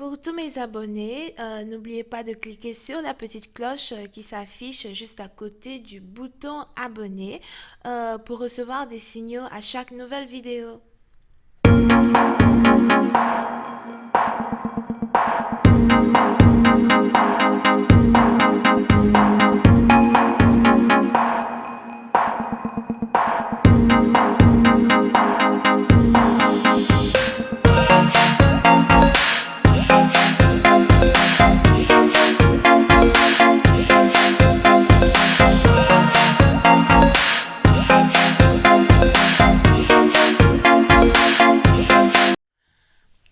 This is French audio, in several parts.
Pour tous mes abonnés, n'oubliez pas de cliquer sur la petite cloche qui s'affiche juste à côté du bouton abonner pour recevoir des signaux à chaque nouvelle vidéo.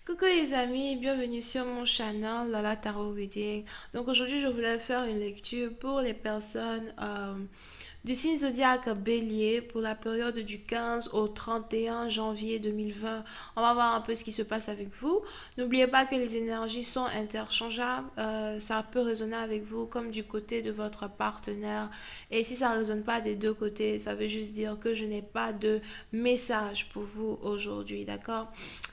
Coucou les amis, bienvenue sur mon channel Lala Tarot Reading. Donc aujourd'hui je voulais faire une lecture pour les personnes du signe zodiaque Bélier pour la période du 15 au 31 janvier 2020. On va voir un peu ce qui se passe avec vous. N'oubliez pas que les énergies sont interchangeables. Ça peut résonner avec vous comme du côté de votre partenaire. Et si ça ne résonne pas des deux côtés, ça veut juste dire que je n'ai pas de message pour vous aujourd'hui, d'accord?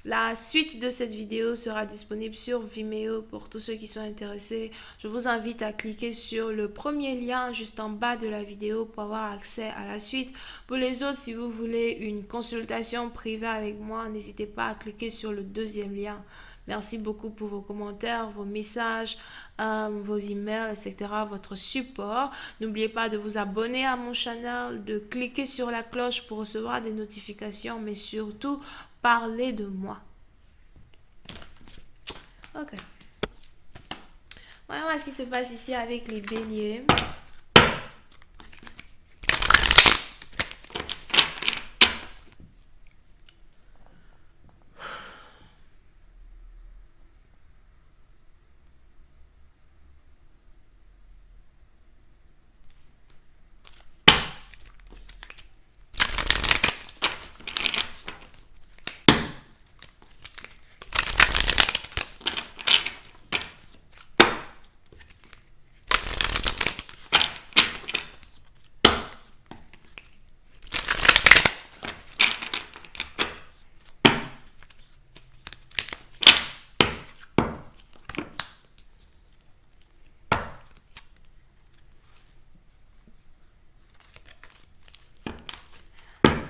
La suite de cette vidéo sera disponible sur Vimeo pour tous ceux qui sont intéressés. Je vous invite à cliquer sur le premier lien juste en bas de la vidéo pour avoir accès à la suite. Pour les autres, si vous voulez une consultation privée avec moi, n'hésitez pas à cliquer sur le deuxième lien. Merci beaucoup pour vos commentaires, vos messages, vos emails, etc., votre support. N'oubliez pas de vous abonner à mon channel, de cliquer sur la cloche pour recevoir des notifications, mais surtout, parler de moi. Ok. Voyons ce qui se passe ici avec les béliers.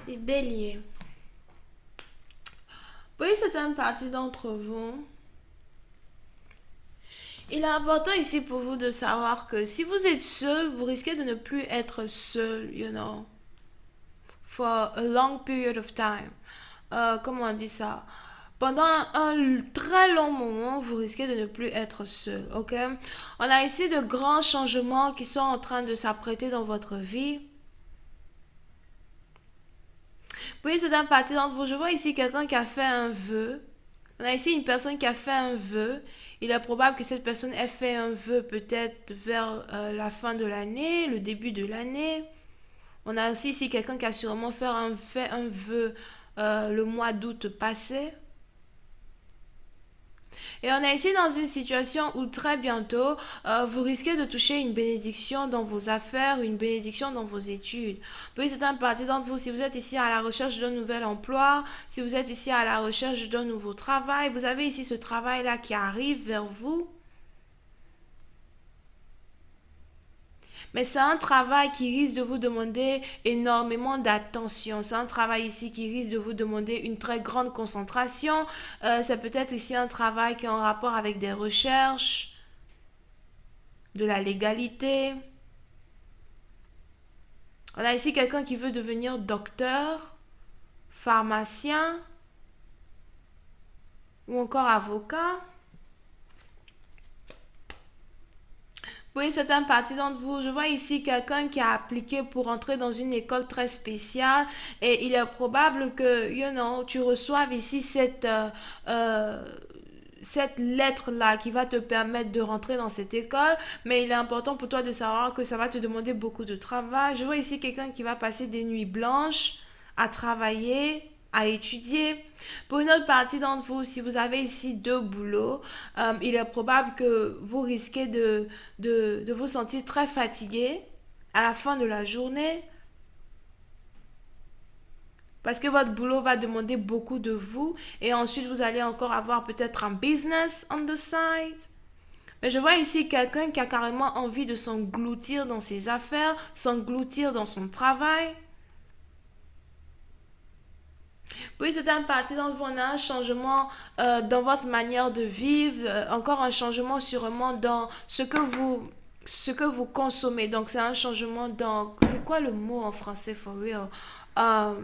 Les béliers. Pour certaines parties d'entre vous, il est important ici pour vous de savoir que si vous êtes seul, vous risquez de ne plus être seul, for a long period of time. Comment on dit ça? Pendant un très long moment, vous risquez de ne plus être seul, ok? On a ici de grands changements qui sont en train de s'apprêter dans votre vie. Oui, c'est d'un parti d'entre vous. Je vois ici quelqu'un qui a fait un vœu. On a ici une personne qui a fait un vœu. Il est probable que cette personne ait fait un vœu peut-être vers la fin de l'année, le début de l'année. On a aussi ici quelqu'un qui a sûrement fait un vœu le mois d'août passé. Et on est ici dans une situation où très bientôt, vous risquez de toucher une bénédiction dans vos affaires, une bénédiction dans vos études. Puis c'est un parti d'entre vous, si vous êtes ici à la recherche d'un nouvel emploi, si vous êtes ici à la recherche d'un nouveau travail, vous avez ici ce travail-là qui arrive vers vous. Mais c'est un travail qui risque de vous demander énormément d'attention. C'est un travail ici qui risque de vous demander une très grande concentration. C'est peut-être ici un travail qui est en rapport avec des recherches, de la légalité. On a ici quelqu'un qui veut devenir docteur, pharmacien ou encore avocat. Oui, c'est un parti d'entre vous. Je vois ici quelqu'un qui a appliqué pour entrer dans une école très spéciale et il est probable que, tu reçoives ici cette lettre-là qui va te permettre de rentrer dans cette école, mais il est important pour toi de savoir que ça va te demander beaucoup de travail. Je vois ici quelqu'un qui va passer des nuits blanches à travailler, à étudier. Pour une autre partie d'entre vous, si vous avez ici deux boulots, il est probable que vous risquez de vous sentir très fatigué à la fin de la journée. Parce que votre boulot va demander beaucoup de vous. Et ensuite, vous allez encore avoir peut-être un business on the side. Mais je vois ici quelqu'un qui a carrément envie de s'engloutir dans ses affaires, s'engloutir dans son travail. Oui, c'est un parti dans on a un changement dans votre manière de vivre, encore un changement sûrement dans ce que vous consommez. Donc, c'est un changement dans... C'est quoi le mot en français, for real? Euh,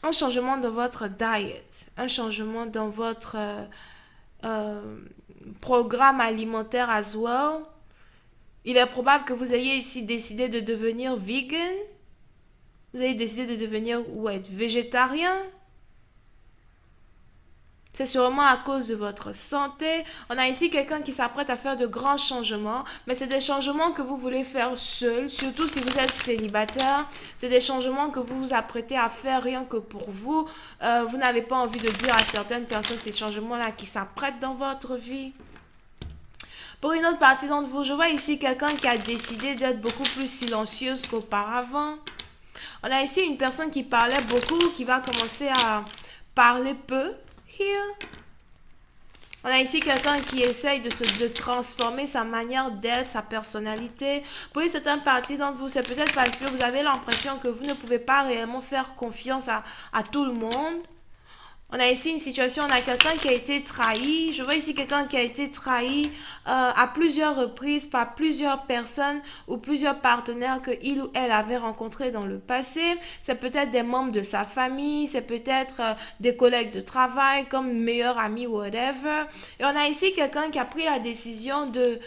un changement dans votre diet, un changement dans votre euh, programme alimentaire as well. Il est probable que vous ayez ici décidé de devenir vegan. Vous avez décidé de devenir ou être végétarien. C'est sûrement à cause de votre santé. On a ici quelqu'un qui s'apprête à faire de grands changements, mais c'est des changements que vous voulez faire seul, surtout si vous êtes célibataire. C'est des changements que vous vous apprêtez à faire rien que pour vous. Vous n'avez pas envie de dire à certaines personnes ces changements-là qui s'apprêtent dans votre vie. Pour une autre partie d'entre vous, je vois ici quelqu'un qui a décidé d'être beaucoup plus silencieuse qu'auparavant. On a ici une personne qui parlait beaucoup, qui va commencer à parler peu. Here. On a ici quelqu'un qui essaye de transformer sa manière d'être, sa personnalité. Pour certaines parties d'entre vous, c'est peut-être parce que vous avez l'impression que vous ne pouvez pas réellement faire confiance à tout le monde. On a ici une situation, on a quelqu'un qui a été trahi. Je vois ici quelqu'un qui a été trahi à plusieurs reprises par plusieurs personnes ou plusieurs partenaires que il ou elle avait rencontrés dans le passé. C'est peut-être des membres de sa famille, c'est peut-être des collègues de travail comme meilleurs amis, whatever. Et on a ici quelqu'un qui a pris la décision de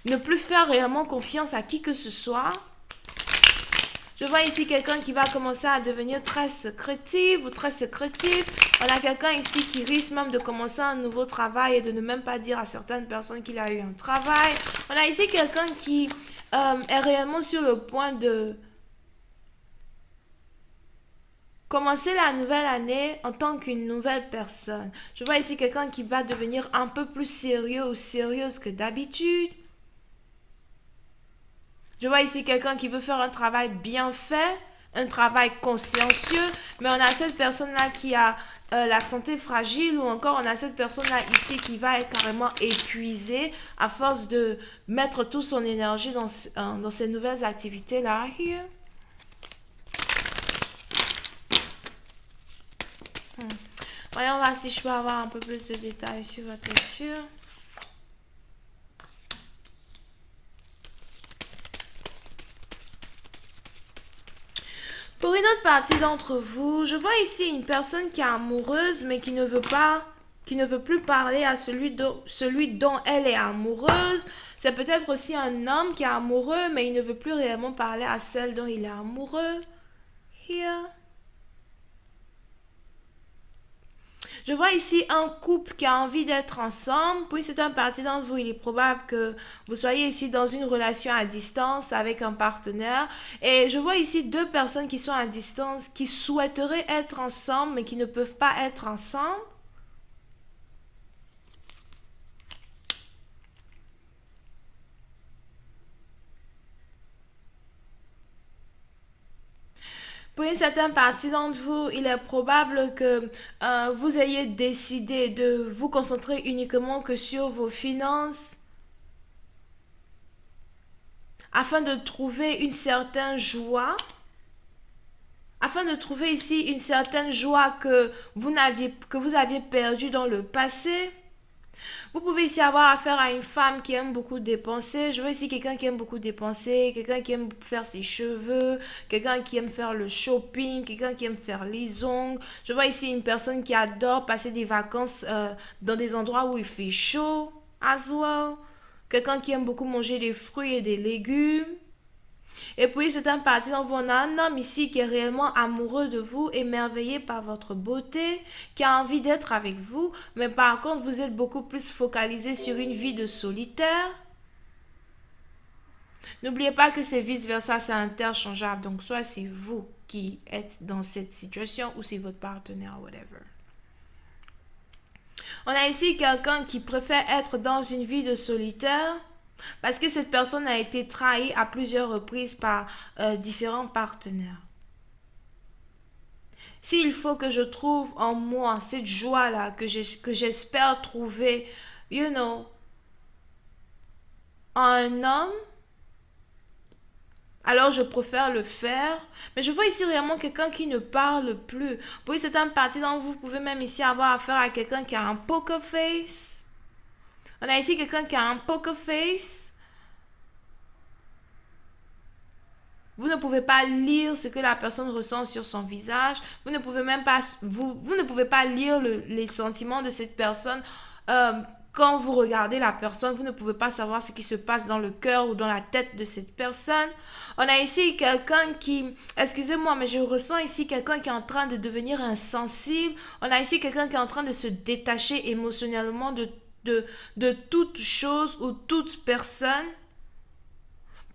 ne plus faire réellement confiance à qui que ce soit. Je vois ici quelqu'un qui va commencer à devenir très secrétif ou très secrétif. On a quelqu'un ici qui risque même de commencer un nouveau travail et de ne même pas dire à certaines personnes qu'il a eu un travail. On a ici quelqu'un qui est réellement sur le point de commencer la nouvelle année en tant qu'une nouvelle personne. Je vois ici quelqu'un qui va devenir un peu plus sérieux ou sérieuse que d'habitude. Je vois ici quelqu'un qui veut faire un travail bien fait, un travail consciencieux, mais on a cette personne-là qui a la santé fragile ou encore on a cette personne-là ici qui va être carrément épuisée à force de mettre toute son énergie dans ces nouvelles activités-là. Here. Voyons voir si je peux avoir un peu plus de détails sur votre lecture. Pour une autre partie d'entre vous, je vois ici une personne qui est amoureuse mais qui ne veut plus parler à celui dont elle est amoureuse. C'est peut-être aussi un homme qui est amoureux mais il ne veut plus réellement parler à celle dont il est amoureux. Here. Je vois ici un couple qui a envie d'être ensemble. Puis c'est un parti d'entre vous. Il est probable que vous soyez ici dans une relation à distance avec un partenaire. Et je vois ici deux personnes qui sont à distance, qui souhaiteraient être ensemble, mais qui ne peuvent pas être ensemble. Pour une certaine partie d'entre vous, il est probable que vous ayez décidé de vous concentrer uniquement que sur vos finances afin de trouver une certaine joie, afin de trouver ici une certaine joie que vous aviez perdue dans le passé. Vous pouvez ici avoir affaire à une femme qui aime beaucoup dépenser. Je vois ici quelqu'un qui aime beaucoup dépenser, quelqu'un qui aime faire ses cheveux, quelqu'un qui aime faire le shopping, quelqu'un qui aime faire les ongles. Je vois ici une personne qui adore passer des vacances dans des endroits où il fait chaud, as well. Quelqu'un qui aime beaucoup manger des fruits et des légumes. Et puis, c'est un parti dont on a un homme ici qui est réellement amoureux de vous, émerveillé par votre beauté, qui a envie d'être avec vous, mais par contre, vous êtes beaucoup plus focalisé sur une vie de solitaire. N'oubliez pas que c'est vice-versa, c'est interchangeable. Donc, soit c'est vous qui êtes dans cette situation ou c'est votre partenaire, whatever. On a ici quelqu'un qui préfère être dans une vie de solitaire parce que cette personne a été trahie à plusieurs reprises par différents partenaires. S'il faut que je trouve en moi cette joie-là que j'espère trouver, you know, en un homme, alors je préfère le faire. Mais je vois ici réellement quelqu'un qui ne parle plus. Pour certaines parties d'entre vous, vous pouvez même ici avoir affaire à quelqu'un qui a un poker face. On a ici quelqu'un qui a un poker face. Vous ne pouvez pas lire ce que la personne ressent sur son visage. Vous ne pouvez même pas, vous ne pouvez pas lire les sentiments de cette personne. Quand vous regardez la personne, vous ne pouvez pas savoir ce qui se passe dans le cœur ou dans la tête de cette personne. On a ici quelqu'un qui, excusez-moi, mais je ressens ici quelqu'un qui est en train de devenir insensible. On a ici quelqu'un qui est en train de se détacher émotionnellement de toute chose ou toute personne.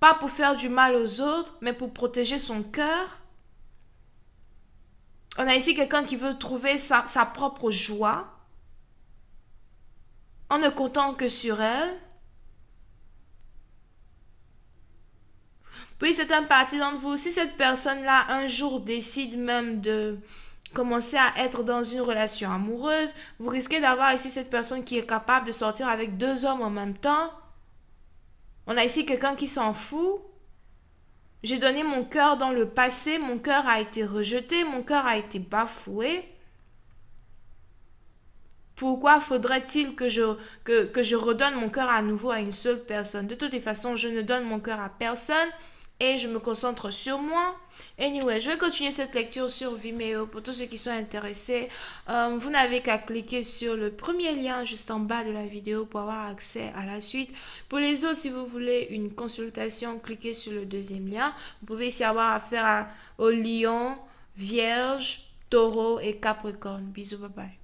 Pas pour faire du mal aux autres, mais pour protéger son cœur. On a ici quelqu'un qui veut trouver sa propre joie en ne comptant que sur elle. Puis c'est un parti d'entre vous. Si cette personne-là un jour décide même de commencer à être dans une relation amoureuse, vous risquez d'avoir ici cette personne qui est capable de sortir avec 2 hommes en même temps. On a ici quelqu'un qui s'en fout. J'ai donné mon cœur dans le passé, mon cœur a été rejeté, mon cœur a été bafoué. Pourquoi faudrait-il que je redonne mon cœur à nouveau à une seule personne? De toutes les façons, je ne donne mon cœur à personne et je me concentre sur moi. Anyway, je vais continuer cette lecture sur Vimeo pour tous ceux qui sont intéressés. Vous n'avez qu'à cliquer sur le premier lien juste en bas de la vidéo pour avoir accès à la suite. Pour les autres, si vous voulez une consultation, cliquez sur le deuxième lien. Vous pouvez ici avoir affaire aux lions, vierges, taureaux et capricornes. Bisous, bye bye.